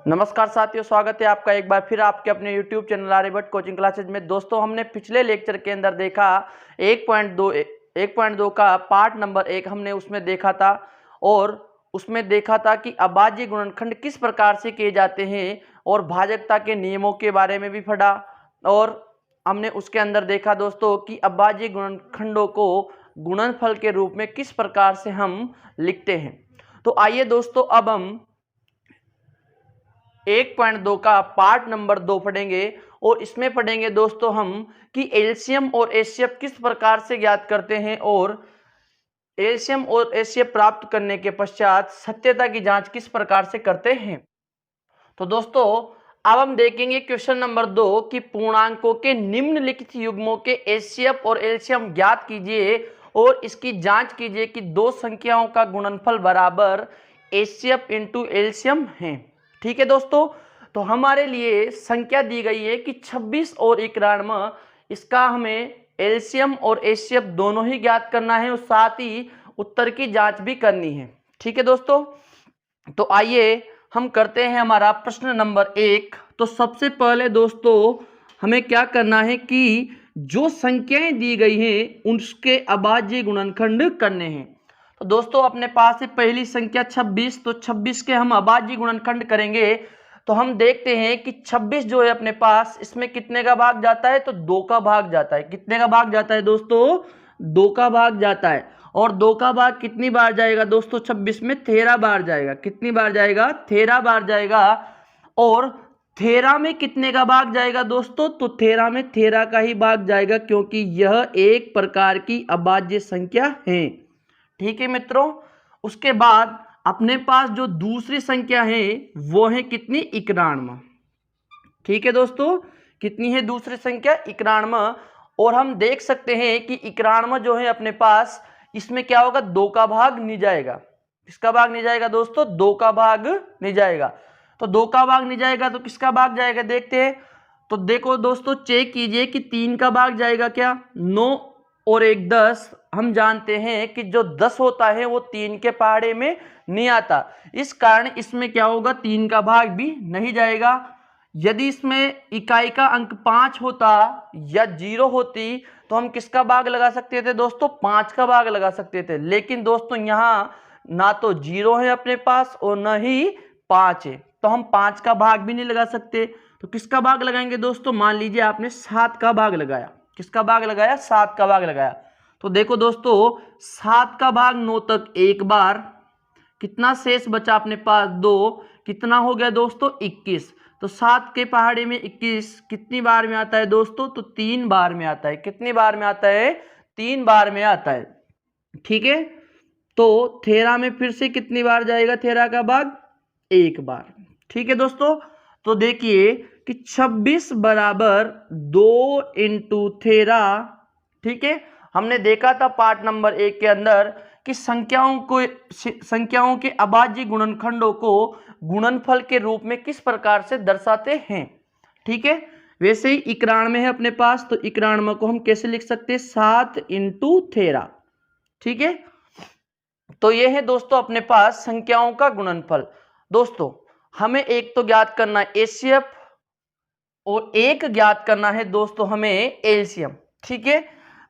नमस्कार साथियों, स्वागत है आपका एक बार फिर आपके अपने YouTube channel Aryabhatt coaching classes में। दोस्तों, हमने पिछले लेक्चर के अंदर देखा 1.2 का पार्ट नंबर 1 हमने उसमें देखा था और उसमें देखा था कि अभाज्य गुणनखंड किस प्रकार से किए जाते हैं और भाजकता के नियमों के बारे में भी पढ़ा। और हमने उसके अंदर देखा दोस्तों कि अभाज्य गुणनखंडों को गुणनफल के रूप में किस प्रकार से हम लिखते हैं। तो आइए दोस्तों, अब हम 1.2 का पार्ट नंबर 2 पढ़ेंगे और इसमें पढ़ेंगे दोस्तों हम कि एलसीएम और एचसीएफ किस प्रकार से ज्ञात करते हैं और एलसीएम और एचसीएफ प्राप्त करने के पश्चात सत्यता की जांच किस प्रकार से करते हैं। तो दोस्तों, अब हम देखेंगे क्वेश्चन नंबर 2 कि पूर्णांकों के निम्नलिखित युग्मों के एचसीएफ और एलसीएम ज्ञात कीजिए और इसकी जांच कीजिए कि दो संख्याओं का गुणनफल बराबर एचसीएफ इंटू एलसीएम है। ठीक है दोस्तों, तो हमारे लिए संख्या दी गई है कि 26 और 91, इसका हमें एलसीएम और एचसीएफ दोनों ही ज्ञात करना है और साथ ही उत्तर की जांच भी करनी है। ठीक है दोस्तों, तो आइए हम करते हैं हमारा प्रश्न नंबर 1। तो सबसे पहले दोस्तों हमें क्या करना है कि जो संख्याएं दी गई हैं उसके अभाज्य गुणनखंड करने हैं। तो दोस्तों अपने पास है पहली संख्या 26, तो 26 के हम अभाज्य गुणनखंड करेंगे। तो हम देखते हैं कि 26 जो है अपने पास, इसमें कितने का भाग जाता है, तो 2 का भाग जाता है। कितने का भाग जाता है दोस्तों, 2 का भाग जाता है। और 2 का भाग कितनी बार जाएगा दोस्तों, 26 में 13 बार जाएगा। कितनी बार जाएगा, 13 बार जाएगा। और 13 में कितने का भाग जाएगा दोस्तों, तो 13 में 13 का ही भाग जाएगा, क्योंकि यह एक प्रकार की अभाज्य संख्या है। ठीक है मित्रों, उसके बाद अपने पास जो दूसरी संख्या है वो है कितनी, 91। ठीक है दोस्तों, कितनी है दूसरी संख्या, 91। और हम देख सकते हैं कि 91 जो है अपने पास, इसमें क्या होगा, 2 का भाग नहीं जाएगा। किसका भाग नहीं जाएगा दोस्तों, 2 का भाग नहीं जाएगा। तो 2 का भाग नहीं जाएगा तो किसका भाग जाएगा, देखते हैं। तो देखो दोस्तों, चेक कीजिए कि 3 का भाग जाएगा क्या, 9 और 1 10। हम जानते हैं कि जो 10 होता है वो 3 के पहाड़े में नहीं आता, इस कारण इसमें क्या होगा, 3 का भाग भी नहीं जाएगा। यदि इसमें इकाई का अंक 5 होता या 0 होती तो हम किसका भाग लगा सकते थे दोस्तों, 5 का भाग लगा सकते थे। लेकिन दोस्तों यहाँ ना तो 0 है अपने पास और न ही 5 है, तो हम 5 का भाग भी नहीं लगा सकते। तो किसका भाग लगाएंगे दोस्तों, मान लीजिए आपने 7 का भाग लगाया। किसका भाग लगाया, 7 का भाग लगाया। तो देखो दोस्तों, 7 का भाग 9 तक एक बार, कितना शेष बचा अपने पास, 2, कितना हो गया दोस्तों, 21। तो 7 के पहाड़े में 21 कितनी बार में आता है दोस्तों, तो 3 बार में आता है। कितनी बार में आता है, 3 बार में आता है। ठीक है, तो 13 में फिर से कितनी बार जाएगा, 13 का भाग 1 बार। ठीक है दोस्तों, तो देखिए कि 26 बराबर 2 इंटू 13। ठीक है, हमने देखा था पार्ट नंबर 1 के अंदर कि संख्याओं के अभाज्य गुणनखंडों को गुणनफल के रूप में किस प्रकार से दर्शाते हैं। ठीक है, वैसे ही 91 है अपने पास, तो 91 को हम कैसे लिख सकते हैं, 7 इंटू 13। ठीक है, तो ये है दोस्तों अपने पास संख्याओं का गुणनफल। दोस्तों हमें एक तो ज्ञात करना है एचसीएफ और एक ज्ञात करना है दोस्तों हमें एलसीएम। ठीक है,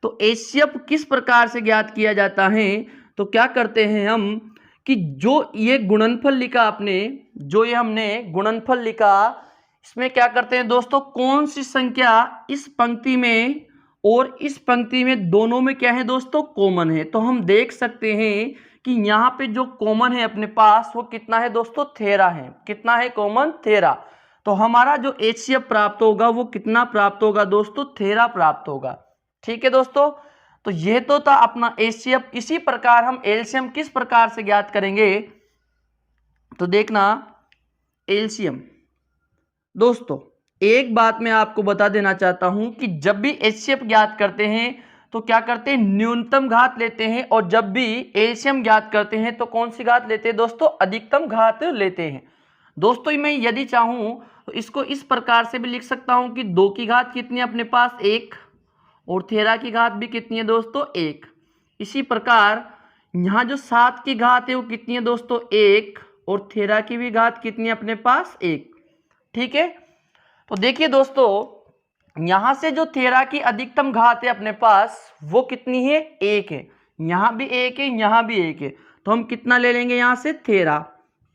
तो एचसीएफ किस प्रकार से ज्ञात किया जाता है, तो क्या करते हैं हम कि जो ये गुणनफल लिखा आपने, जो ये हमने गुणनफल लिखा, इसमें क्या करते हैं दोस्तों, कौन सी संख्या इस पंक्ति में और इस पंक्ति में दोनों में क्या है दोस्तों, कॉमन है। तो हम देख सकते हैं कि यहाँ पे जो कॉमन है अपने पास वो कितना है दोस्तों, 13 है। कितना है कॉमन, 13। तो हमारा जो एचसीएफ प्राप्त होगा वो कितना प्राप्त होगा दोस्तों, 13 प्राप्त होगा। ठीक है दोस्तों, तो यह तो था अपना एचसीएफ। इसी प्रकार हम एलसीएम किस प्रकार से ज्ञात करेंगे, तो देखना एलसीएम। दोस्तों एक बात मैं आपको बता देना चाहता हूं कि जब भी एचसीएफ ज्ञात करते हैं तो क्या करते हैं, न्यूनतम घात लेते हैं, और जब भी एलसीएम ज्ञात करते हैं तो कौन सी घात लेते हैं दोस्तों, अधिकतम घात लेते हैं। दोस्तों मैं यदि चाहूं तो इसको इस प्रकार से भी लिख सकता हूं कि 2 की घात कितनी है अपने पास, 1, और 13 की घात भी कितनी है दोस्तों, 1। इसी प्रकार यहाँ जो 7 की घात है वो कितनी है दोस्तों, 1, और थेरा की भी घात कितनी अपने पास 1। ठीक है, तो देखिए दोस्तों यहां से जो थेरा की अधिकतम घात है अपने पास वो कितनी है 1 है, यहां भी 1 है, यहां भी 1 है, तो हम कितना ले लेंगे यहां से थेरा।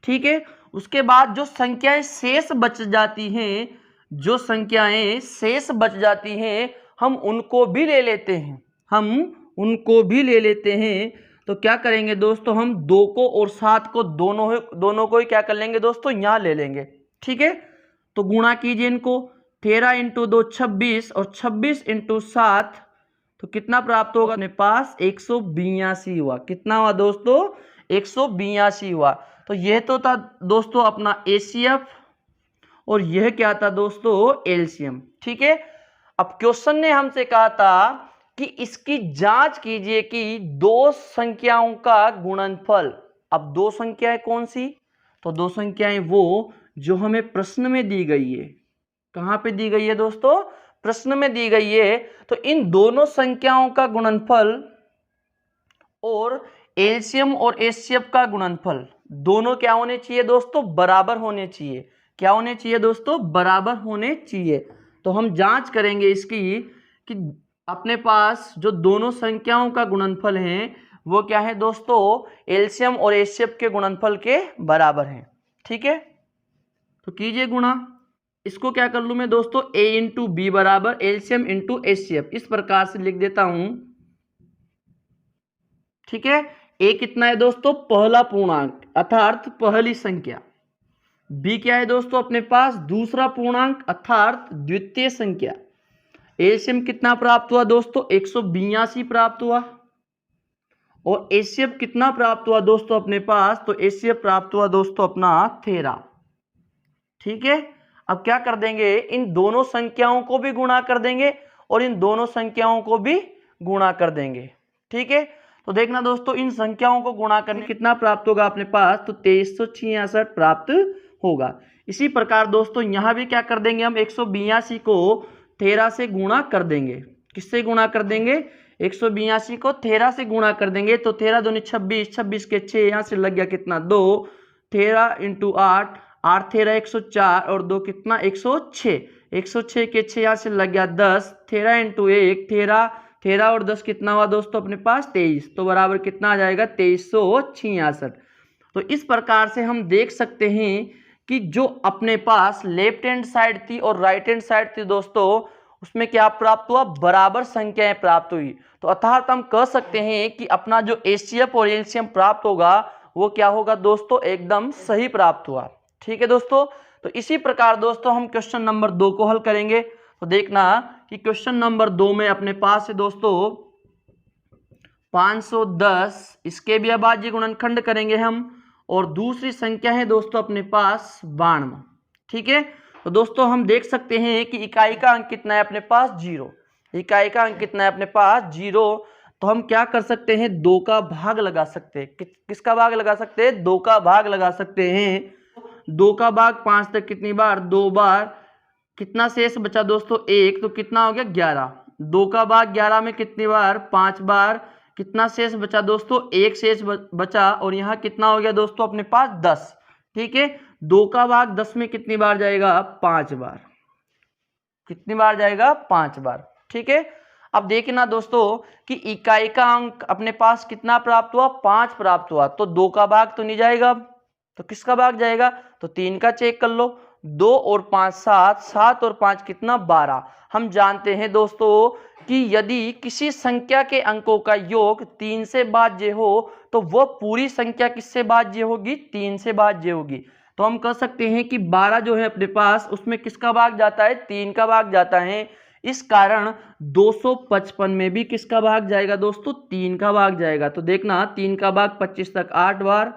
ठीक है, उसके बाद जो संख्याएं शेष बच जाती हैं, जो संख्याएं शेष बच जाती हैं हम उनको भी ले लेते हैं, हम उनको भी ले लेते हैं। तो क्या करेंगे दोस्तों, हम 2 को और 7 को दोनों को ही क्या कर लेंगे दोस्तों, यहां ले लेंगे। ठीक है, तो गुणा कीजिए इनको, 13 इंटू 2 26 और 26 इंटू 7, तो कितना प्राप्त होगा अपने पास 182 हुआ। कितना हुआ दोस्तों, 182 हुआ। तो यह तो था दोस्तों अपना एचसीएफ और यह क्या था दोस्तों, एलसीएम। ठीक है, अब क्वेश्चन ने हमसे कहा था कि इसकी जांच कीजिए कि दो संख्याओं का गुणनफल। अब दो संख्याएं कौन सी, तो दो संख्याएं वो जो हमें प्रश्न में दी गई है। कहां पे दी गई है दोस्तों, प्रश्न में दी गई है। तो इन दोनों संख्याओं का गुणनफल और एलसीएम और एचसीएफ का गुणनफल दोनों क्या होने चाहिए दोस्तों, बराबर होने चाहिए। क्या होने चाहिए दोस्तों, बराबर होने चाहिए। तो हम जांच करेंगे इसकी कि अपने पास जो दोनों संख्याओं का गुणनफल है वो क्या है दोस्तों, एलसीएम और एचसीएफ के गुणनफल के बराबर है। ठीक है, तो कीजिए गुणा। इसको क्या कर लूं मैं दोस्तों, a इंटू बी बराबर एलसीएम इंटू एचसीएफ, इस प्रकार से लिख देता हूं। ठीक है, a कितना है दोस्तों, पहला पूर्णांक अर्थात पहली संख्या। b क्या है दोस्तों अपने पास, दूसरा पूर्णांक अर्थात द्वितीय संख्या। एलसीएम कितना प्राप्त हुआ दोस्तों, 182 प्राप्त हुआ। और एचसीएफ कितना प्राप्त हुआ दोस्तों अपने पास, तो एचसीएफ प्राप्त हुआ दोस्तों अपना 13। ठीक है, अब क्या कर देंगे, इन दोनों संख्याओं को भी गुणा कर देंगे और इन दोनों संख्याओं को भी गुणा कर देंगे। ठीक है, तो देखना दोस्तों इन संख्याओं को गुणा करने कितना प्राप्त होगा अपने पास, तो 2366 प्राप्त होगा। इसी प्रकार दोस्तों यहां भी क्या कर देंगे, हम 182 को 13 से गुणा कर देंगे। किससे गुणा कर देंगे, 182 को 13 से गुणा कर देंगे। तो 13 दूनी 26, 26 के 6, यहां से लग गया कितना 2, 13 इंटू 8, 8 13 104 और 2 कितना 106, 106 के 6 यहाँ से लग गया 10, 13 इंटू 1 13, 13 और 10 कितना हुआ दोस्तों अपने पास 23, तो बराबर कितना आ जाएगा 2366। तो इस प्रकार से हम देख सकते हैं कि जो अपने पास लेफ्ट हैंड साइड थी और राइट हैंड साइड थी दोस्तों, उसमें क्या प्राप्त हुआ, बराबर संख्याएं प्राप्त हुई। तो अर्थात हम कह सकते हैं कि अपना जो एचसीएफ और एलसीएम प्राप्त होगा वो क्या होगा दोस्तों, एकदम सही प्राप्त हुआ। ठीक है दोस्तों, तो इसी प्रकार दोस्तों हम क्वेश्चन नंबर 2 को हल करेंगे। तो देखना कि क्वेश्चन नंबर 2 में अपने पास है दोस्तों 510, इसके भी अभाज्य गुणनखंड करेंगे हम, और दूसरी संख्या है दोस्तों अपने पास 92। ठीक है, तो दोस्तों हम देख सकते हैं कि इकाई का अंक कितना है अपने पास 0, इकाई का अंक कितना है अपने पास 0। तो हम क्या कर सकते हैं, 2 का भाग लगा सकते हैं। किसका भाग लगा सकते हैं, 2 का भाग लगा सकते हैं। 2 का भाग 5 तक कितनी बार, 2 बार। कितना शेष बचा दोस्तों 1, तो कितना हो गया 11। 2 का भाग 11 में कितनी बार, 5 बार। कितना शेष बचा दोस्तों, 1 शेष बचा और यहाँ कितना हो गया दोस्तों अपने पास 10। ठीक है, 2 का भाग 10 में कितनी बार जाएगा, 5 बार। कितनी बार जाएगा, 5 बार। ठीक है, अब देखना दोस्तों कि इकाई का अंक अपने पास कितना प्राप्त हुआ, 5 प्राप्त हुआ। तो 2 का भाग तो नहीं जाएगा, तो किसका भाग जाएगा, तो 3 का चेक कर लो। 2 और 5 7, 7 और 5 कितना 12। हम जानते हैं दोस्तों कि यदि किसी संख्या के अंकों का योग 3 से भाज्य हो तो वह पूरी संख्या किससे भाज्य होगी, 3 से भाज्य होगी। तो हम कह सकते हैं कि 12 जो है अपने पास उसमें किसका भाग जाता है, 3 का भाग जाता है। इस कारण 255 में भी किसका भाग जाएगा दोस्तों, 3 का भाग जाएगा। तो देखना 3 का भाग 25 तक 8 बार,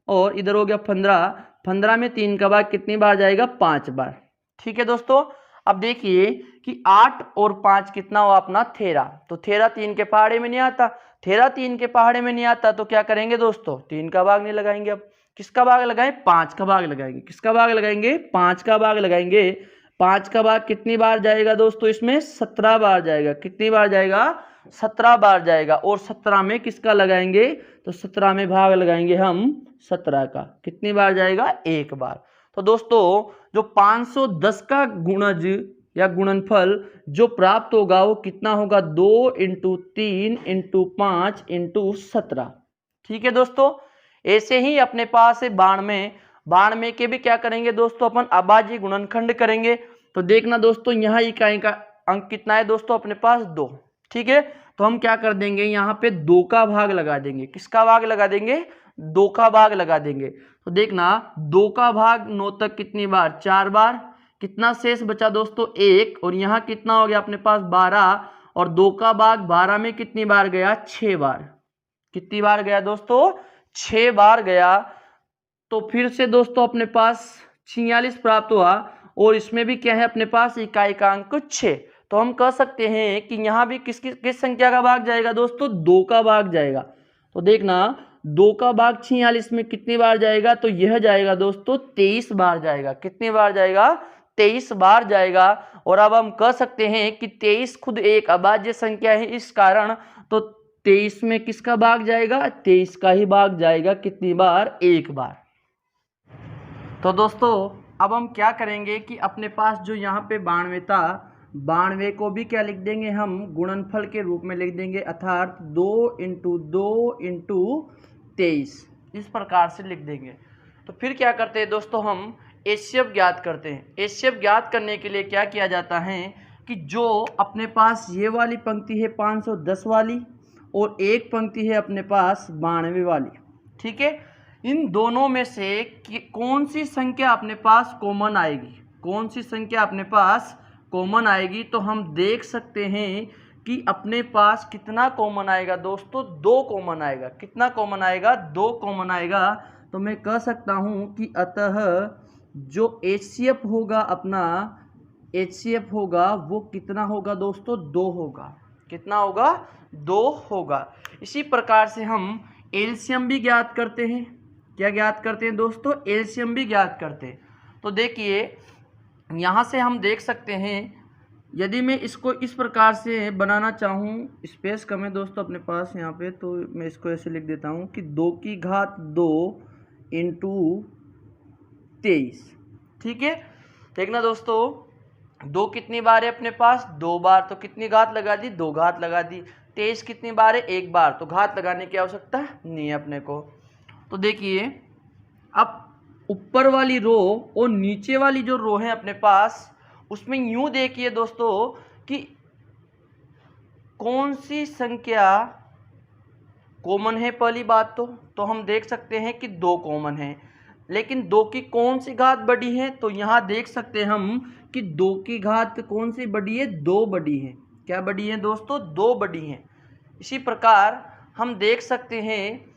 और इधर हो गया 15, 15 में 3 का भाग कितनी बार जाएगा, 5 बार। ठीक है दोस्तों, अब देखिए कि 8 और 5 कितना हुआ अपना 13। तो 13 3 के पहाड़े में नहीं आता, 13 3 के पहाड़े में नहीं आता, तो क्या करेंगे दोस्तों, 3 का भाग नहीं लगाएंगे। अब किसका भाग लगाएं, 5 का भाग लगाएंगे। किसका भाग लगाएंगे, 5 का भाग लगाएंगे। 5 का भाग कितनी बार जाएगा दोस्तों, इसमें 17 बार जाएगा। कितनी बार जाएगा, 17 बार जाएगा और 17 में किसका लगाएंगे, तो 17 में भाग लगाएंगे हम 17 का। कितनी बार जाएगा, एक बार। तो दोस्तों जो 510 का गुणज या गुणनफल जो प्राप्त होगा वो कितना होगा, 2 × 3 × 5 × 17। ठीक है दोस्तों, ऐसे ही अपने पास है 92 के भी क्या करेंगे दोस्तों, अपन अभाज्य गुणनखंड करेंगे। तो देखना दोस्तों यहाँ इकाई का अंक कितना है दोस्तों, अपने पास 2। ठीक है, तो हम क्या कर देंगे, यहाँ पे 2 का भाग लगा देंगे। किसका भाग लगा देंगे, 2 का भाग लगा देंगे। तो देखना 2 का भाग 9 तक कितनी बार, 4 बार। कितना शेष बचा दोस्तों, 1। और यहाँ कितना हो गया अपने पास 12, और 2 का भाग 12 में कितनी बार गया, 6 बार। कितनी बार गया दोस्तों, 6 बार गया। तो फिर से दोस्तों अपने पास 46 प्राप्त हुआ, और इसमें भी क्या है अपने पास इकाई का अंक 6। तो हम कह सकते हैं कि यहाँ भी किस संख्या का भाग जाएगा दोस्तों, 2 का भाग जाएगा। तो देखना 2 का भाग 46 में कितनी बार जाएगा, तो यह जाएगा दोस्तों 23 बार जाएगा। कितनी बार जाएगा, 23 बार जाएगा। और अब हम कह सकते हैं कि 23 खुद एक अभाज्य संख्या है, इस कारण तो 23 में किसका भाग जाएगा, 23 का ही भाग जाएगा। कितनी बार, एक बार। तो दोस्तों अब हम क्या करेंगे कि अपने पास जो यहाँ पे 92 था, 92 को भी क्या लिख देंगे हम, गुणनफल के रूप में लिख देंगे, अर्थात 2 × 2 × 23 इस प्रकार से लिख देंगे। तो फिर क्या करते हैं दोस्तों, हम एचसीएफ ज्ञात करते हैं। एचसीएफ ज्ञात करने के लिए क्या किया जाता है कि जो अपने पास ये वाली पंक्ति है 510 वाली, और एक पंक्ति है अपने पास 92 वाली। ठीक है, इन दोनों में से कौन सी संख्या अपने पास कॉमन आएगी, कौन सी संख्या अपने पास कॉमन आएगी। तो हम देख सकते हैं कि अपने पास कितना कॉमन आएगा दोस्तों, 2 कॉमन आएगा। कितना कॉमन आएगा, 2 कॉमन आएगा। तो मैं कह सकता हूं कि अतः जो एचसीएफ होगा अपना, एचसीएफ होगा वो कितना होगा दोस्तों, 2 होगा। कितना होगा, 2 होगा। इसी प्रकार से हम एलसीएम भी ज्ञात करते हैं। क्या ज्ञात करते हैं दोस्तों, एलसीएम भी ज्ञात करते हैं। तो देखिए यहाँ से हम देख सकते हैं, यदि मैं इसको इस प्रकार से बनाना चाहूँ, स्पेस कम है दोस्तों अपने पास यहाँ पे, तो मैं इसको ऐसे लिख देता हूँ कि 2 की घात 2 × 23। ठीक है, देखना दोस्तों 2 कितनी बार है अपने पास, 2 बार। तो कितनी घात लगा दी, 2 घात लगा दी। 23 कितनी बार है, 1 बार। तो घात लगाने की आवश्यकता नहीं है अपने को। तो देखिए अब ऊपर वाली रो और नीचे वाली जो रो है अपने पास, उसमें यूं देखिए दोस्तों कि कौन सी संख्या कॉमन है। पहली बात तो हम देख सकते हैं कि 2 कॉमन है, लेकिन 2 की कौन सी घात बड़ी है, तो यहाँ देख सकते हैं हम कि 2 की घात कौन सी बड़ी है, 2 बड़ी है। क्या बड़ी है दोस्तों, 2 बड़ी है। इसी प्रकार हम देख सकते हैं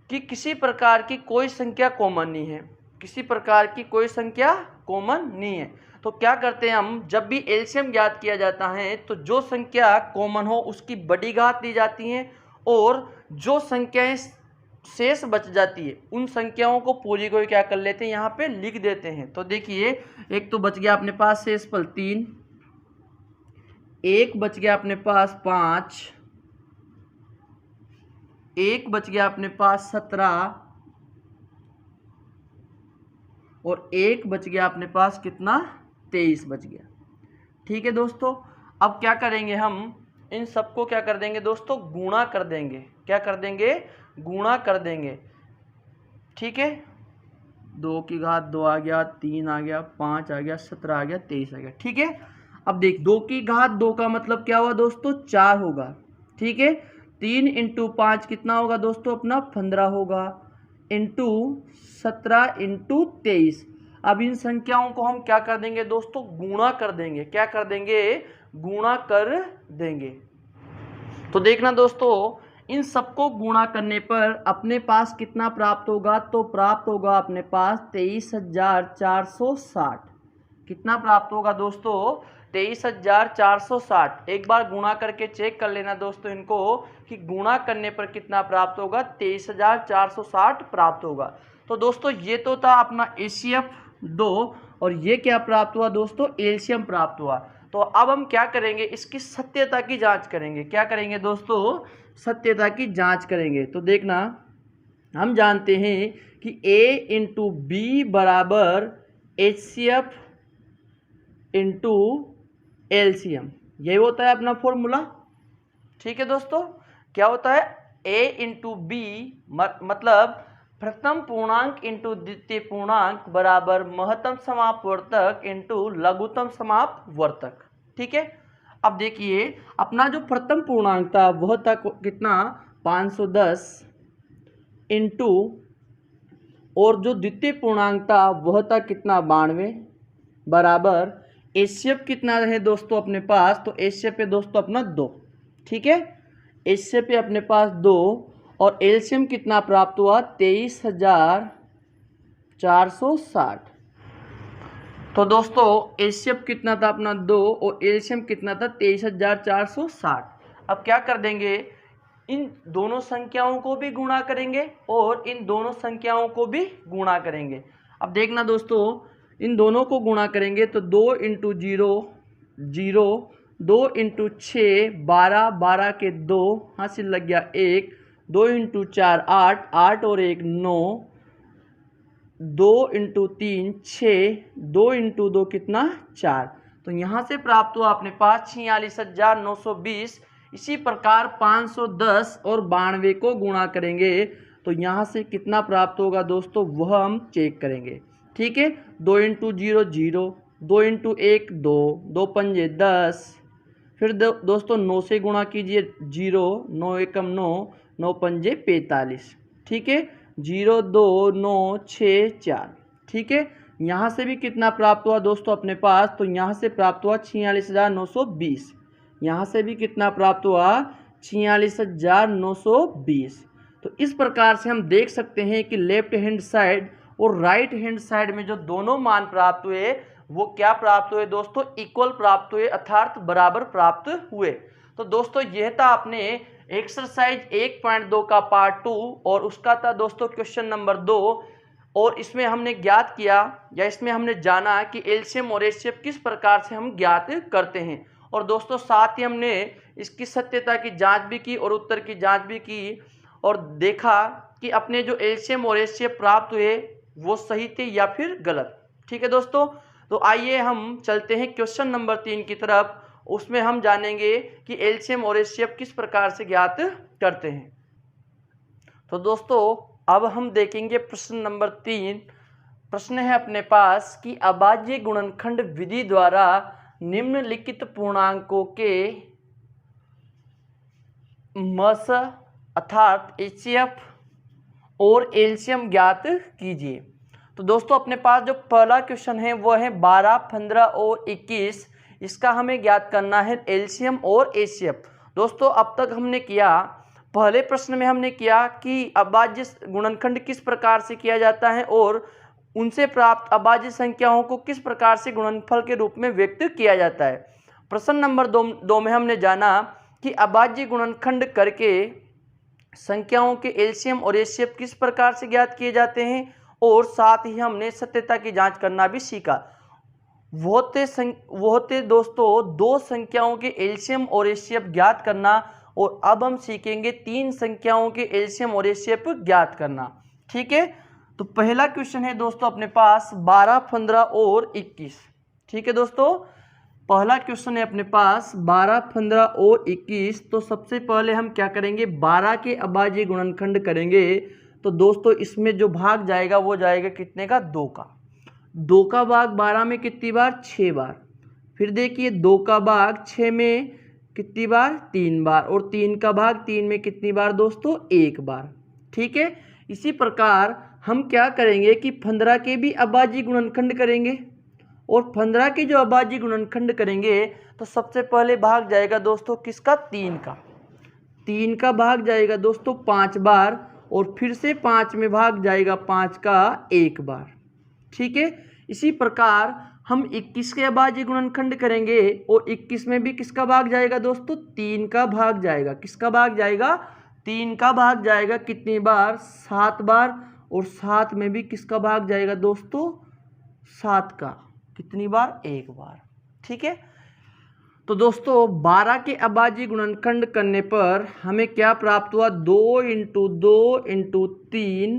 कि किसी प्रकार की कोई संख्या कॉमन नहीं है, किसी प्रकार की कोई संख्या कॉमन नहीं है। तो क्या करते हैं हम, जब भी एलसीएम ज्ञात किया जाता है तो जो संख्या कॉमन हो उसकी बड़ी घात ली जाती है, और जो संख्याएं शेष बच जाती है उन संख्याओं को पूरी को क्या कर लेते हैं, यहाँ पे लिख देते हैं। तो देखिए एक तो बच गया अपने पास शेषफल 3, एक बच गया अपने पास 5, एक बच गया अपने पास 17, और एक बच गया अपने पास कितना, 23 बच गया। ठीक है दोस्तों, अब क्या करेंगे हम, इन सबको क्या कर देंगे दोस्तों, गुणा कर देंगे। क्या कर देंगे, गुणा कर देंगे। ठीक है, 2 की घात 2 आ गया, 3 आ गया, 5 आ गया, 17 आ गया, 23 आ गया। ठीक है, अब देख 2 की घात 2 का मतलब क्या हुआ दोस्तों, 4 होगा। ठीक है, 3 × 5 कितना होगा दोस्तों अपना, 15 होगा, इंटू 17 × 23। अब इन संख्याओं को हम क्या कर देंगे दोस्तों, गुणा कर देंगे। क्या कर देंगे, गुणा कर देंगे। तो देखना दोस्तों इन सबको गुणा करने पर अपने पास कितना प्राप्त होगा, तो प्राप्त होगा अपने पास 23,460। कितना प्राप्त होगा दोस्तों, 23,460। एक बार गुणा करके चेक कर लेना दोस्तों इनको कि गुणा करने पर कितना प्राप्त होगा, 23,460 प्राप्त होगा। तो दोस्तों ये तो था अपना एचसीएफ 2, और ये क्या प्राप्त हुआ दोस्तों, एलसीएम प्राप्त हुआ। तो अब हम क्या करेंगे, इसकी सत्यता की जांच करेंगे। क्या करेंगे दोस्तों, सत्यता की जांच करेंगे। तो देखना, हम जानते हैं कि A इंटू बी बराबर HCF इंटू LCM, यही होता है अपना फॉर्मूला। ठीक है दोस्तों, क्या होता है, A इंटू बी मतलब प्रथम पूर्णांक इंटू द्वितीय पूर्णांक बराबर महत्तम समापवर्तक इंटू लघुत्तम समापवर्तक। ठीक है, अब देखिए अपना जो प्रथम पूर्णांक था वह था कितना, 510 इंटू, और जो द्वितीय पूर्णांक था वह था कितना, 92 बराबर एचसीएफ कितना है दोस्तों अपने पास, तो एचसीएफ है दोस्तों अपना 2। ठीक है, एचसीएफ है अपने पास 2, और एलसीएम कितना प्राप्त हुआ, 23,460। तो दोस्तों एचसीएफ कितना था अपना 2 और एलसीएम कितना था 23,460। अब क्या कर देंगे, इन दोनों संख्याओं को भी गुणा करेंगे और इन दोनों संख्याओं को भी गुणा करेंगे। अब देखना दोस्तों, इन दोनों को गुणा करेंगे तो 2 इंटू 0 0, 2 इंटू 6 12, 12 के 2 हासिल लग गया 1, 2 इंटू 4 8, 8 और 1 9, 2 इंटू 3 6, 2 इंटू 2 कितना 4। तो यहाँ से प्राप्त हुआ अपने पास 46,920। इसी प्रकार 510 और 92 को गुणा करेंगे तो यहाँ से कितना प्राप्त होगा दोस्तों, वह हम चेक करेंगे। ठीक है, 2 इंटू 0 0, 2 इंटू 1 2, 2 पंजे 10, फिर दोस्तों 9 से गुणा कीजिए 0, 9 एकम 9, 9 पंजे 45। ठीक है, 0 2 9 6 4। ठीक है, यहाँ से भी कितना प्राप्त हुआ दोस्तों अपने पास, तो यहाँ से प्राप्त हुआ 46,920। यहाँ से भी कितना प्राप्त हुआ, 46,920। तो इस प्रकार से हम देख सकते हैं कि लेफ्ट हैंड साइड और राइट हैंड साइड में जो दोनों मान प्राप्त हुए वो क्या प्राप्त हुए दोस्तों, इक्वल प्राप्त हुए, अर्थात बराबर प्राप्त हुए। तो दोस्तों यह था अपने एक्सरसाइज 1.2 का पार्ट 2 और उसका था दोस्तों क्वेश्चन नंबर 2। और इसमें हमने ज्ञात किया या इसमें हमने जाना कि एलसीएम और एचसीएफ किस प्रकार से हम ज्ञात करते हैं। और दोस्तों साथ ही हमने इसकी सत्यता की जांच भी की और उत्तर की जांच भी की और देखा कि अपने जो एलसीएम और एचसीएफ प्राप्त हुए वो सही थे या फिर गलत। ठीक है दोस्तों, तो आइए हम चलते हैं क्वेश्चन नंबर 3 की तरफ। उसमें हम जानेंगे कि एलसीएम और एचसीएफ किस प्रकार से ज्ञात करते हैं। तो दोस्तों अब हम देखेंगे प्रश्न नंबर 3। प्रश्न है अपने पास कि अभाज्य गुणनखंड विधि द्वारा निम्नलिखित पूर्णांकों के मस अर्थात एचसीएफ और एलसीएम ज्ञात कीजिए। तो दोस्तों अपने पास जो पहला क्वेश्चन है वो है 12, 15 और 21। इसका हमें ज्ञात करना है एलसीएम और एचसीएफ। दोस्तों अब तक हमने किया, पहले प्रश्न में हमने किया कि अभाज्य गुणनखंड किस प्रकार से किया जाता है और उनसे प्राप्त अभाज्य संख्याओं को किस प्रकार से गुणनफल के रूप में व्यक्त किया जाता है। प्रश्न नंबर 2 में हमने जाना कि अभाज्य गुणनखंड करके संख्याओं के एलसीएम और एचसीएफ किस प्रकार से ज्ञात किए जाते हैं और साथ ही हमने सत्यता की जांच करना भी सीखा। वो थे दोस्तों 2 संख्याओं के एलसीएम और एचसीएफ ज्ञात करना और अब हम सीखेंगे 3 संख्याओं के एलसीएम और एचसीएफ ज्ञात करना। ठीक है, तो पहला क्वेश्चन है दोस्तों अपने पास 12, 15 और 21। ठीक है दोस्तों, पहला क्वेश्चन है अपने पास 12, 15 और 21। तो सबसे पहले हम क्या करेंगे, 12 के अभाज्य गुणनखंड करेंगे। तो दोस्तों इसमें जो भाग जाएगा वो जाएगा कितने का, 2 का। 2 का भाग 12 में कितनी बार, 6 बार। फिर देखिए 2 का भाग 6 में कितनी बार, 3 बार। और 3 का भाग 3 में कितनी बार दोस्तों, 1 बार। ठीक है, इसी प्रकार हम क्या करेंगे कि 15 के भी अभाज्य गुणनखंड करेंगे और 15 के जो अभाज्य गुणनखंड करेंगे तो सबसे पहले भाग जाएगा दोस्तों किसका, 3 का। 3 का भाग जाएगा दोस्तों 5 बार और फिर से 5 में भाग जाएगा 5 का 1 बार। ठीक है, इसी प्रकार हम 21 के अभाज्य गुणनखंड करेंगे और 21 में भी किसका भाग जाएगा दोस्तों, 3 का भाग जाएगा। किसका भाग जाएगा, 3 का भाग जाएगा कितनी बार, 7 बार। और 7 में भी किसका भाग जाएगा दोस्तों, 7 का कितनी बार, 1 बार। ठीक है, तो दोस्तों 12 के अभाज्य गुणनखंड करने पर हमें क्या प्राप्त हुआ, 2 इंटू 2 इंटू 3,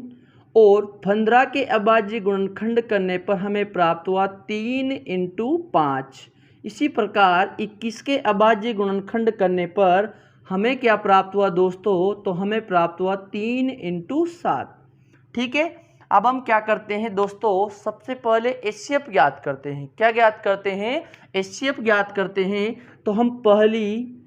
और 15 के अभाज्य गुणनखंड करने पर हमें प्राप्त हुआ 3 इंटू 5। इसी प्रकार 21 के अभाज्य गुणनखंड करने पर हमें क्या प्राप्त हुआ दोस्तों, तो हमें प्राप्त हुआ 3 इंटू 7। ठीक है, अब हम क्या करते हैं दोस्तों, सबसे पहले एचसीएफ ज्ञात करते हैं। क्या ज्ञात करते हैं, एचसीएफ ज्ञात करते हैं। तो हम पहली,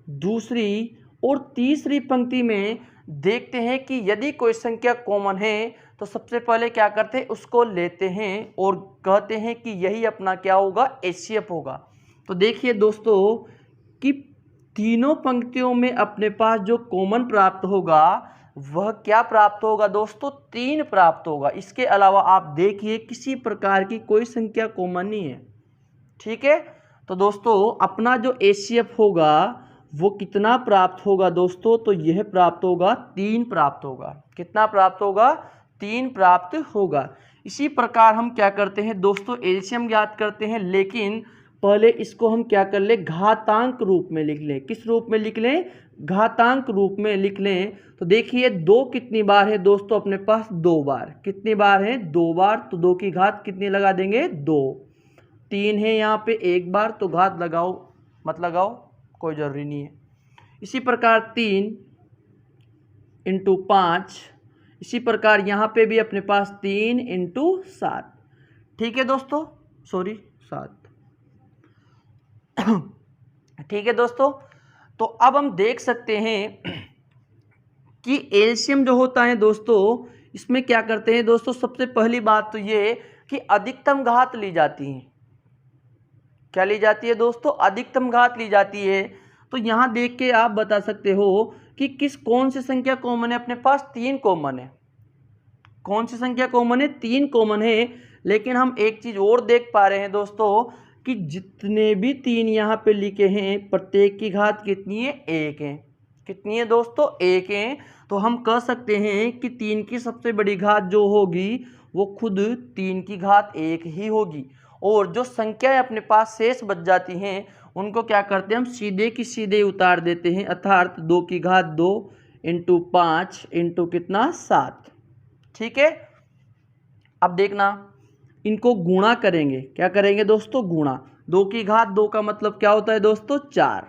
दूसरी और तीसरी पंक्ति में देखते हैं कि यदि कोई संख्या कॉमन है तो सबसे पहले क्या करते हैं, उसको लेते हैं और कहते हैं कि यही अपना क्या होगा, एचसीएफ होगा। तो देखिए दोस्तों कि तीनों पंक्तियों में अपने पास जो कॉमन प्राप्त होगा वह क्या प्राप्त होगा दोस्तों, 3 प्राप्त होगा। इसके अलावा आप देखिए किसी प्रकार की कोई संख्या कॉमन नहीं है। ठीक है, तो दोस्तों अपना जो एचसीएफ होगा वो कितना प्राप्त होगा दोस्तों, तो यह प्राप्त होगा 3 प्राप्त होगा। कितना प्राप्त होगा, 3 प्राप्त होगा। इसी प्रकार हम क्या करते हैं दोस्तों, एलसीएम ज्ञात करते हैं, लेकिन पहले इसको हम क्या कर ले, घातांक रूप में लिख लें। किस रूप में लिख लें, घातांक रूप में लिख लें। तो देखिए 2 कितनी बार है दोस्तों, अपने पास 2 बार। कितनी बार है, 2 बार। तो 2 की घात कितनी लगा देंगे, 2। 3 है यहाँ पे 1 बार, तो घात लगाओ मत लगाओ, कोई ज़रूरी नहीं है। इसी प्रकार 3 इंटू 5, इसी प्रकार यहाँ पे भी अपने पास 3 इंटू 7। ठीक है दोस्तों, सॉरी 7। ठीक है दोस्तों, तो अब हम देख सकते हैं कि एलसीएम जो होता है दोस्तों, इसमें क्या करते हैं दोस्तों, सबसे पहली बात तो ये कि अधिकतम घात ली जाती है। क्या ली जाती है दोस्तों, अधिकतम घात ली जाती है। तो यहाँ देख के आप बता सकते हो कि कौन सी संख्या कॉमन है, अपने पास 3 कॉमन है। कौन सी संख्या कॉमन है, 3 कॉमन है। लेकिन हम एक चीज और देख पा रहे हैं दोस्तों कि जितने भी 3 यहाँ पे लिखे हैं प्रत्येक की घात कितनी है, 1 है। कितनी है दोस्तों, 1 है। तो हम कह सकते हैं कि 3 की सबसे बड़ी घात जो होगी वो खुद 3 की घात 1 ही होगी। और जो संख्याएं अपने पास शेष बच जाती हैं उनको क्या करते हैं, हम सीधे की सीधे उतार देते हैं, अर्थात 2 की घात 2 इंटू 5 इंटू कितना, 7। ठीक है, अब देखना इनको गुणा करेंगे। क्या करेंगे दोस्तों, गुणा। 2 की घात 2 का मतलब क्या होता है दोस्तों, 4।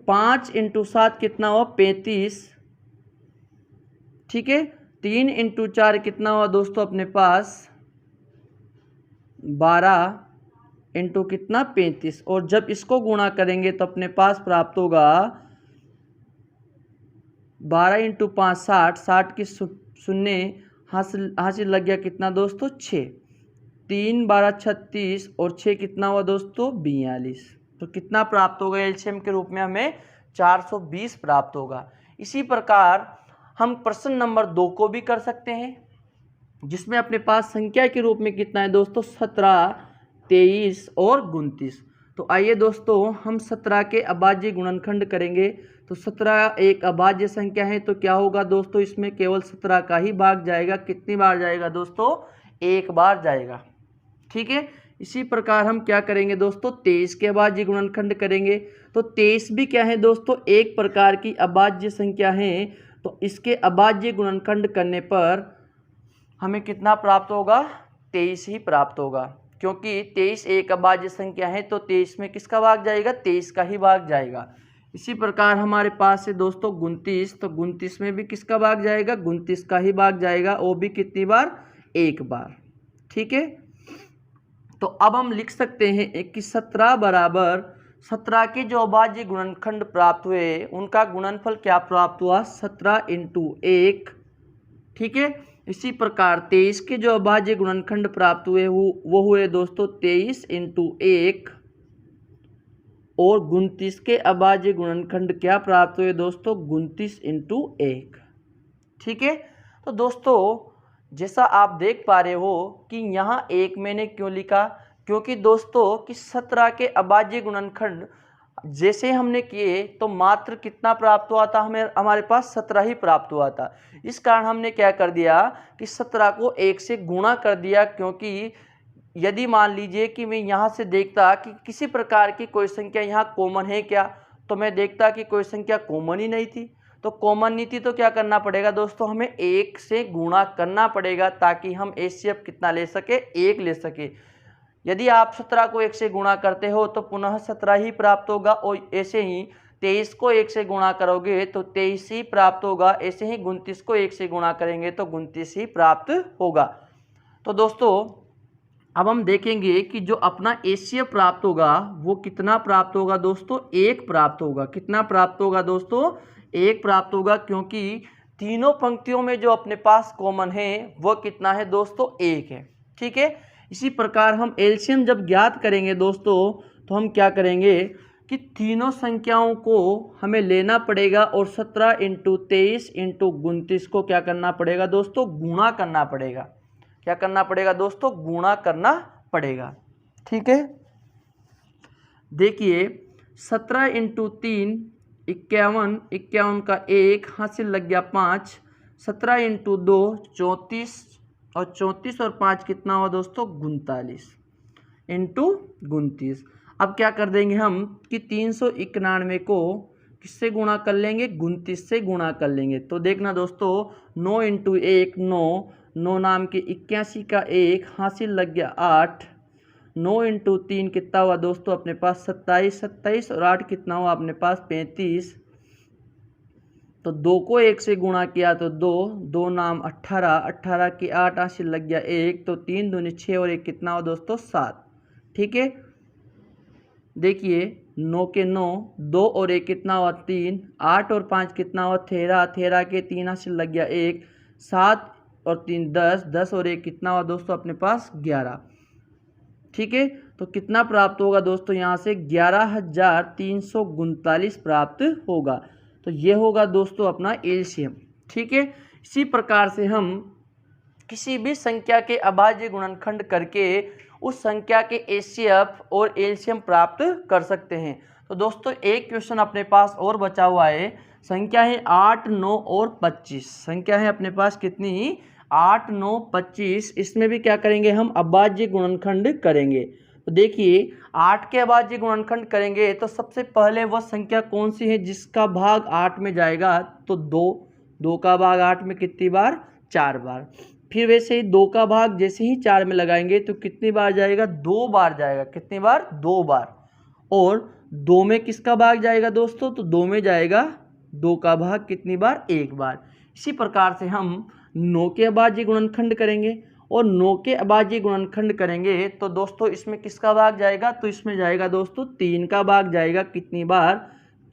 5 इंटू 7 कितना हुआ, 35। ठीक है, 3 इंटू 4 कितना हुआ दोस्तों, अपने पास 12 इंटू कितना, 35। और जब इसको गुणा करेंगे तो अपने पास प्राप्त होगा 12 इंटू 5 60। 60 की शून्य हासिल लग गया कितना दोस्तों, 6। 3 12 36 और 6 कितना हुआ दोस्तों, 42। तो कितना प्राप्त होगा एलसीएम के रूप में, हमें 420 प्राप्त होगा। इसी प्रकार हम प्रश्न नंबर 2 को भी कर सकते हैं, जिसमें अपने पास संख्या के रूप में कितना है दोस्तों, 17, 23 और 29। तो आइए दोस्तों हम 17 के अभाज्य गुणनखंड करेंगे। तो 17 एक अभाज्य संख्या है, तो क्या होगा दोस्तों, इसमें केवल 17 का ही भाग जाएगा। कितनी बार जाएगा दोस्तों, 1 बार जाएगा। ठीक है, इसी प्रकार हम क्या करेंगे दोस्तों, 23 के अभाज्य गुणनखंड करेंगे। तो 23 भी क्या है दोस्तों, एक प्रकार की अभाज्य संख्या है। तो इसके अभाज्य गुणनखंड करने पर हमें कितना प्राप्त होगा, 23 ही प्राप्त होगा, क्योंकि 23 एक अभाज्य संख्या है। तो 23 में किसका भाग जाएगा, 23 का ही भाग जाएगा। इसी प्रकार हमारे पास है दोस्तों 29। तो 29 में भी किसका भाग जाएगा, 29 का ही भाग जाएगा, वो भी कितनी बार, 1 बार। ठीक है, तो अब हम लिख सकते हैं कि 17 बराबर 17 के जो अभाज्य गुणनखंड प्राप्त हुए उनका गुणनफल क्या प्राप्त हुआ, 17 इंटू 1। ठीक है, इसी प्रकार 23 के जो अभाज्य गुणनखंड प्राप्त हुए वो हुए दोस्तों 23 इंटू 1। और 29 के अभाज्य गुणनखंड क्या प्राप्त हुए दोस्तों, 29 इंटू 1। ठीक है, तो दोस्तों जैसा आप देख पा रहे हो कि यहाँ 1 मैंने क्यों लिखा, क्योंकि दोस्तों कि 17 के अभाज्य गुणनखंड जैसे हमने किए तो मात्र कितना प्राप्त हुआ था, हमें हमारे पास 17 ही प्राप्त हुआ था। इस कारण हमने क्या कर दिया कि 17 को 1 से गुणा कर दिया, क्योंकि यदि मान लीजिए कि मैं यहाँ से देखता कि किसी प्रकार की कोई संख्या यहाँ कॉमन है क्या, तो मैं देखता कि कोई संख्या कॉमन ही नहीं थी। तो कॉमन नहीं थी तो क्या करना पड़ेगा दोस्तों, हमें 1 से गुणा करना पड़ेगा ताकि हम एचसीएफ कितना ले सके, 1 ले सके। यदि आप 17 को 1 से गुणा करते हो तो पुनः 17 ही प्राप्त होगा, और ऐसे ही 23 को 1 से गुणा करोगे तो 23 ही प्राप्त होगा। ऐसे ही 29 को 1 से गुणा करेंगे तो 29 ही प्राप्त होगा। तो दोस्तों अब हम देखेंगे कि जो अपना एचसीएफ प्राप्त होगा वो कितना प्राप्त होगा दोस्तों, 1 प्राप्त होगा। कितना प्राप्त होगा दोस्तों, 1 प्राप्त होगा, क्योंकि तीनों पंक्तियों में जो अपने पास कॉमन है वो कितना है दोस्तों, 1 है। ठीक है, इसी प्रकार हम एलसीएम जब ज्ञात करेंगे दोस्तों तो हम क्या करेंगे कि तीनों संख्याओं को हमें लेना पड़ेगा और 17 × 23 × 29 को क्या करना पड़ेगा दोस्तों, गुणा करना पड़ेगा। क्या करना पड़ेगा दोस्तों, गुणा करना पड़ेगा। ठीक है, देखिए 17 × 3 51, 51 का 1 हासिल लग गया 5, 17 × 2 34, और 34 और 5 कितना हुआ दोस्तों, 39 × 29। अब क्या कर देंगे हम कि 391 को किससे गुणा कर लेंगे, 29 से गुणा कर लेंगे। तो देखना दोस्तों 9 × 1 9, 9 नाम के 81 का 1 हासिल लग गया 8, 9 × 3 कितना हुआ दोस्तों अपने पास 27, 27 और 8 कितना हुआ अपने पास 35। तो 2 को 1 से गुणा किया तो 2, 2 नाम 18, 18 की 8 हासिल लग गया 1, तो 3 दूनी 6 और 1 कितना हुआ दोस्तों 7। ठीक है, देखिए 9 के 9, 2 और 1 कितना हुआ 3, 8 और 5 कितना हुआ 13, 13 के 3 हासिल लग गया 1, 7 और 3 10, 10 और 1 कितना हुआ दोस्तों अपने पास 11। ठीक है, तो कितना प्राप्त होगा दोस्तों, यहाँ से 11,339 प्राप्त होगा। तो ये होगा दोस्तों अपना एलसीएम। ठीक है, इसी प्रकार से हम किसी भी संख्या के अभाज्य गुणनखंड करके उस संख्या के एचसीएफ और एलसीएम प्राप्त कर सकते हैं। तो दोस्तों एक क्वेश्चन अपने पास और बचा हुआ है, संख्या है 8, 9 और 25। संख्या है अपने पास कितनी, 8, 9, 25। इसमें भी क्या करेंगे हम, अभाज्य गुणनखंड करेंगे। तो देखिए 8 के अभाज्य गुणनखंड करेंगे तो सबसे पहले वह संख्या कौन सी है जिसका भाग 8 में जाएगा, तो 2, 2 का भाग 8 में कितनी बार, 4 बार। फिर वैसे ही 2 का भाग जैसे ही 4 में लगाएंगे तो कितनी बार जाएगा, 2 बार जाएगा। कितनी बार, 2 बार। और 2 में किसका भाग जाएगा दोस्तों, तो 2 में जाएगा 2 का भाग कितनी बार, 1 बार। इसी प्रकार से हम 9 के अभाज्य गुणनखंड करेंगे, और 9 के अभाज्य गुणनखंड करेंगे तो दोस्तों इसमें किसका भाग जाएगा, तो इसमें जाएगा दोस्तों 3 का भाग जाएगा कितनी बार,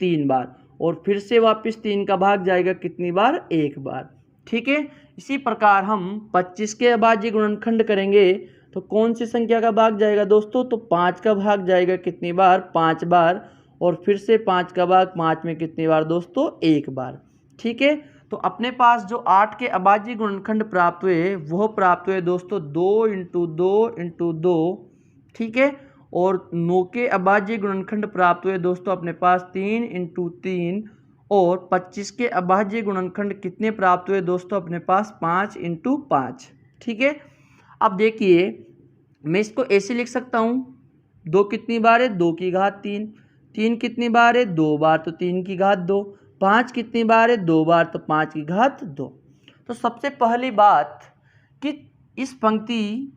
3 बार। और फिर से वापस 3 का भाग जाएगा कितनी बार, 1 बार। ठीक है, इसी प्रकार हम 25 के अभाज्य गुणनखंड करेंगे तो कौन सी संख्या का भाग जाएगा दोस्तों, तो 5 का भाग जाएगा कितनी बार, 5 बार। और फिर से 5 का भाग 5 में कितनी बार दोस्तों, 1 बार। ठीक है, तो अपने पास जो 8 के अभाज्य गुणनखंड प्राप्त हुए वह प्राप्त हुए दोस्तों 2 × 2 × 2। ठीक है, और 9 के अभाज्य गुणनखंड प्राप्त हुए दोस्तों अपने पास 3 × 3। और 25 के अभाज्य गुणनखंड कितने प्राप्त हुए दोस्तों अपने पास, 5 × 5। ठीक है, अब देखिए मैं इसको ऐसे लिख सकता हूँ, 2 कितनी बार है, 2 की घात 3, 3 कितनी बार है, 2 बार, तो 3 की घात 2, 5 कितनी बार है, 2 बार, तो 5 की घात 2। तो सबसे पहली बात कि इस पंक्ति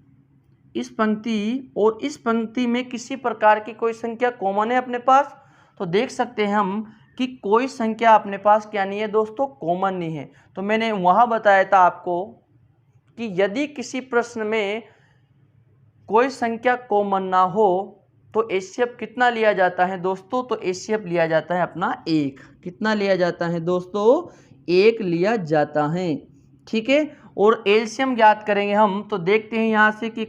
और इस पंक्ति में किसी प्रकार की कोई संख्या कॉमन है अपने पास, तो देख सकते हैं हम कि कोई संख्या अपने पास क्या नहीं है दोस्तों, कॉमन नहीं है। तो मैंने वहाँ बताया था आपको कि यदि किसी प्रश्न में कोई संख्या कॉमन ना हो तो एचसीएफ कितना लिया जाता है दोस्तों, तो एचसीएफ लिया जाता है अपना 1। कितना लिया जाता है दोस्तों, 1 लिया जाता है। ठीक है, और एलसीएम ज्ञात करेंगे हम, तो देखते हैं यहाँ से कि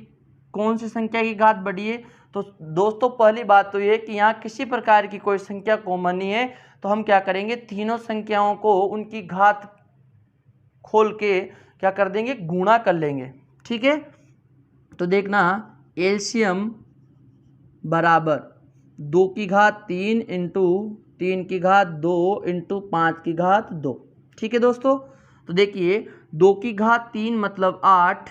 कौन सी संख्या की घात बढ़ी है। तो दोस्तों पहली बात तो ये कि यहाँ किसी प्रकार की कोई संख्या कॉमन नहीं है, तो हम क्या करेंगे, तीनों संख्याओं को उनकी घात खोल के क्या कर देंगे, गुणा कर लेंगे। ठीक है, तो देखना एलसीएम बराबर 2 की घात 3 × 3 की घात 2 × 5 की घात 2। ठीक है दोस्तों, तो देखिए 2 की घात 3 मतलब 8,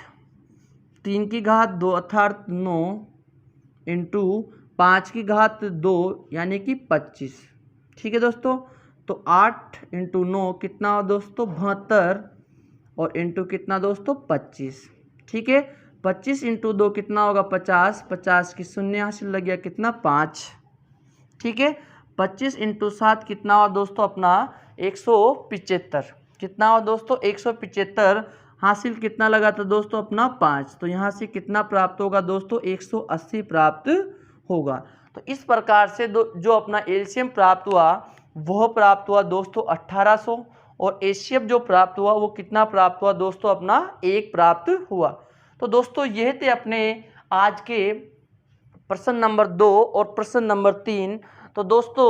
3 की घात 2 अर्थात 9 इंटू 5 की घात 2 यानी कि 25। ठीक है दोस्तों, तो 8 इंटू 9 कितना हो दोस्तों 72 और इंटू कितना दोस्तों 25। ठीक है, 25 इंटू 2 कितना होगा 50, 50 की शून्य हासिल लग गया कितना 5। ठीक है, 25 इंटू 7 कितना हुआ दोस्तों अपना 175। कितना हुआ दोस्तों 175, हासिल कितना लगा था दोस्तों अपना 5। तो यहाँ से कितना प्राप्त होगा दोस्तों 180 प्राप्त होगा। तो इस प्रकार से जो अपना एलसीएम प्राप्त हुआ वह प्राप्त हुआ दोस्तों 1800 और एचसीएफ जो प्राप्त हुआ वो कितना प्राप्त हुआ दोस्तों अपना 1 प्राप्त हुआ। तो दोस्तों यह थे अपने आज के प्रश्न नंबर 2 और प्रश्न नंबर 3। तो दोस्तों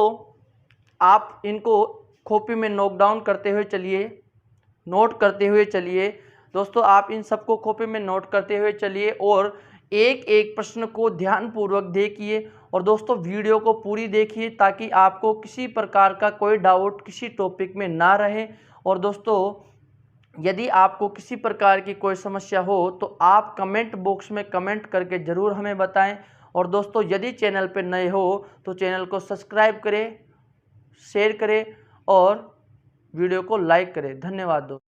आप इनको कॉपी में नोट डाउन करते हुए चलिए, नोट करते हुए चलिए दोस्तों, आप इन सबको कॉपी में नोट करते हुए चलिए और एक एक प्रश्न को ध्यानपूर्वक देखिए और दोस्तों वीडियो को पूरी देखिए ताकि आपको किसी प्रकार का कोई डाउट किसी टॉपिक में ना रहे। और दोस्तों यदि आपको किसी प्रकार की कोई समस्या हो तो आप कमेंट बॉक्स में कमेंट करके ज़रूर हमें बताएं। और दोस्तों यदि चैनल पर नए हो तो चैनल को सब्सक्राइब करें, शेयर करें और वीडियो को लाइक करें। धन्यवाद दोस्तों।